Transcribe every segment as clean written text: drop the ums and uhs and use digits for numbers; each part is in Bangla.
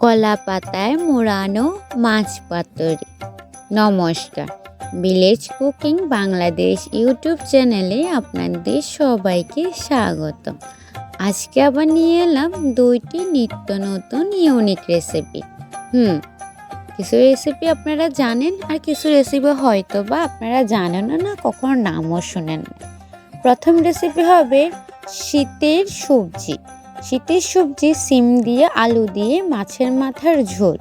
কলা পাতায় মোড়ানো মাছ পাতুরি। নমস্কার, ভিলেজ কুকিং বাংলাদেশ ইউটিউব চ্যানেলে আপনাদের সবাইকে স্বাগত। আজকে আবার নিয়ে এলাম দুইটি নিত্য নতুন ইউনিক রেসিপি। কিছু রেসিপি আপনারা জানেন আর কিছু রেসিপি হয়তো বা আপনারা জানেনও না, কখনো নামও শুনেন না। প্রথম রেসিপি হবে শীতের সবজি। শীতের সবজি সিম দিয়ে আলু দিয়ে মাছের মাথার ঝোল।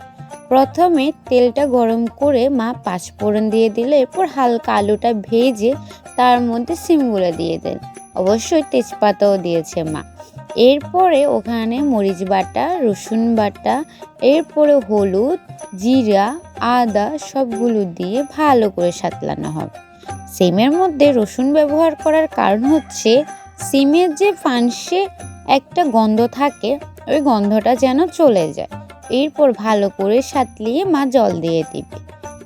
প্রথমে তেলটা গরম করে মা পাঁচফোড়ন দিয়ে দিলে, এরপর হালকা আলুটা ভেজে তার মধ্যে সিমগুলো দিয়ে দেন। অবশ্যই তেজপাতাও দিয়েছে মা। এরপরে ওখানে মরিচ বাটা, রসুন বাটা, এরপরে হলুদ, জিরা, আদা সবগুলো দিয়ে ভালো করে সাতলানো হবে। সিমের মধ্যে রসুন ব্যবহার করার কারণ হচ্ছে সিমের যে ফাঁসে একটা গন্ধ থাকে, ওই গন্ধটা যেন চলে যায়। এরপর ভালো করে সাতলিয়ে মা জল দিয়ে দিবে।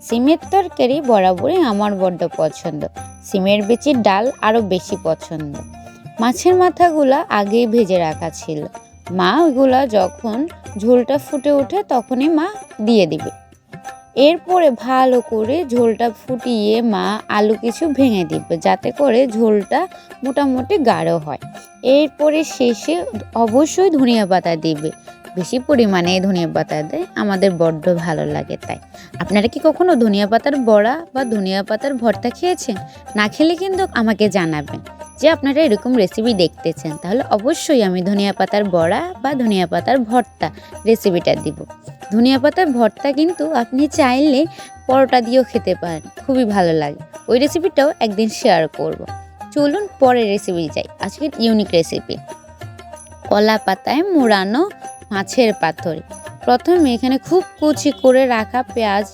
সিমের তরকারি বরাবরই আমার বড্ড পছন্দ। সিমের বিচির ডাল আরও বেশি পছন্দ। মাছের মাথাগুলা আগেই ভেজে রাখা ছিল। মা ওইগুলা যখন ঝোলটা ফুটে ওঠে তখনই মা দিয়ে দিবে। এরপরে ভালো করে ঝোলটা ফুটিয়ে মা আলু কিছু ভেঙে দিবে, যাতে করে ঝোলটা মোটামুটি গাঢ় হয়। এরপরে শেষে অবশ্যই ধনিয়া পাতা দিবে। বেশি পরিমাণে ধনিয়া পাতা দেয়, আমাদের বড্ড ভালো লাগে তাই। আপনারা কি কখনো ধনিয়া পাতার বড়া বা ধনিয়া পাতার ভর্তা খেয়েছেন? না খেলে কিন্তু আমাকে জানাবেন যে আপনারা এরকম রেসিপি দেখতে চান, তাহলে অবশ্যই আমি ধনিয়া পাতার বড়া বা ধনিয়া পাতার ভর্তা রেসিপিটা দিব। ধনিয়া পাতার ভর্তা কিন্তু আপনি চাইলে পরোটা দিয়েও খেতে পারেন, খুবই ভালো লাগে। ওই রেসিপিটাও একদিন শেয়ার করব। চলুন পরের রেসিপি যাই। আজকের ইউনিক রেসিপি কলা পাতায় মোড়ানো মাছের পাতুরি। প্রথমে এখানে খুব কুচি করে রাখা পেঁয়াজ,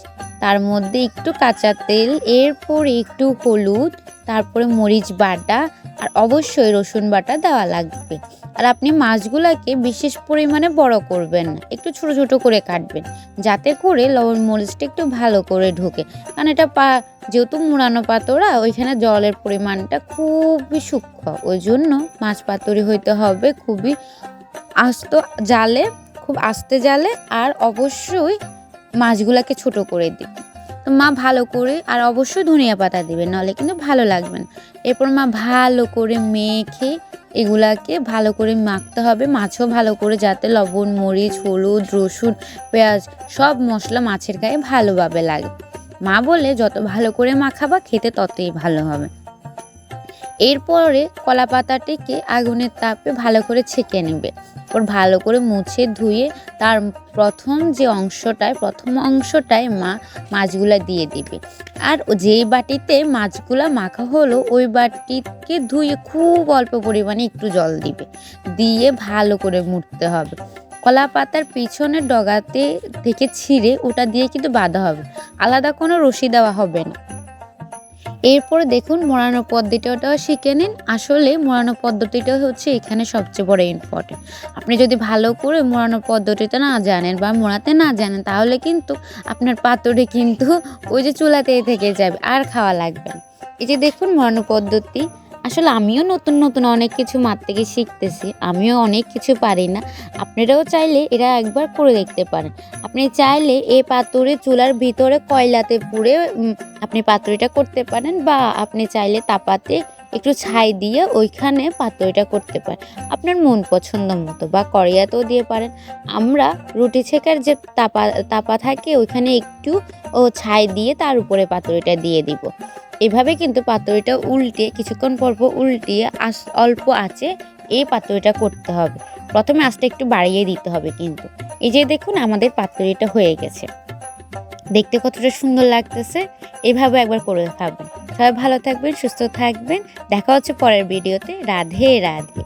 তার মধ্যে একটু কাঁচা তেল, এরপর একটু হলুদ, তারপরে মরিচ বাটা আর অবশ্যই রসুন বাটা দেওয়া লাগবে। আর আপনি মাছগুলোকে বিশেষ পরিমাণে বড় করবেন না, একটু ছোট ছোট করে কাটবেন, যাতে করে লবণ মরিচটা একটু ভালো করে ঢোকে। কারণ এটা যেহেতু মোড়ানো পাতোড়া, ওইখানে জলের পরিমাণটা খুবই সূক্ষ্ম, ওই জন্য মাছ পাতুরি হইতে হবে খুবই খুব আস্তে জালে। আর অবশ্যই মাছগুলোকে ছোট করে দিন। তো মা ভালো করে, আর অবশ্যই ধনিয়া পাতা দিবেন, নাহলে কিন্তু ভালো লাগবে না। এরপর মা ভালো করে মেখে এগুলাকে ভালো করে মাখতে হবে। মাছও ভালো করে, যাতে লবণ মরিচ হলুদ রসুন পেঁয়াজ সব মশলা মাছের গায়ে ভালোভাবে লাগে। মা বলে যত ভালো করে মাখাবা খেতে ততই ভালো হবে। এরপরে কলা পাতাটিকে আগুনের তাপে ভালো করে ছেঁকে নেবে। ওর ভালো করে মুছে ধুয়ে তার প্রথম অংশটায় মা মাছগুলা দিয়ে দিবে। আর যেই বাটিতে মাছগুলা মাখা হলো, ওই বাটিকে ধুয়ে খুব অল্প পরিমাণে একটু জল দিবে, দিয়ে ভালো করে মুড়তে হবে। কলা পাতার পিছনের ডগাতে থেকে ছিঁড়ে ওটা দিয়ে কিন্তু বাঁধা হবে, আলাদা কোনো রশি দেওয়া হবে না। এরপর দেখুন মোড়ানোর পদ্ধতিটাও শিখে নিন। আসলে মোড়ানোর পদ্ধতিটা হচ্ছে এখানে সবচেয়ে বড় ইম্পর্টেন্ট। আপনি যদি ভালো করে মোড়ানোর পদ্ধতিটা না জানেন বা মোড়াতে না জানেন, তাহলে কিন্তু আপনার পাতুরি কিন্তু ওই যে চুলাতেই থেকে যাবে, আর খাওয়া লাগবে না। এই যে দেখুন মোড়ানোর পদ্ধতি। আসলে আমিও নতুন নতুন অনেক কিছু মার থেকে শিখতেছি, আমিও অনেক কিছু পারি না। আপনারাও চাইলে এরা একবার করে দেখতে পারেন। আপনি চাইলে এই পাতুরি চুলার ভিতরে কয়লাতে পুড়ে আপনি পাতুরিটা করতে পারেন, বা আপনি চাইলে তাপাতে একটু ছাই দিয়ে ওইখানে পাতুরিটা করতে পারেন আপনার মন পছন্দ মতো, বা কড়াইয়াতেও দিয়ে পারেন। আমরা রুটি ছেঁকার যে তাপা থাকে, ওইখানে একটু ছাই দিয়ে তার উপরে পাতুরিটা দিয়ে দিব। এভাবে কিন্তু পাতুরিটা কিছুক্ষণ পর উল্টিয়ে অল্প আঁচে এই পাতুরিটা করতে হবে। প্রথমে আঁচটা একটু বাড়িয়ে দিতে হবে কিন্তু। এই যে দেখুন আমাদের পাতুরিটা হয়ে গেছে, দেখতে কতটা সুন্দর লাগতেছে। এভাবে একবার করে খাবেন। সবাই ভালো থাকবেন, সুস্থ থাকবেন। দেখা হচ্ছে পরের ভিডিওতে। রাধে রাধে।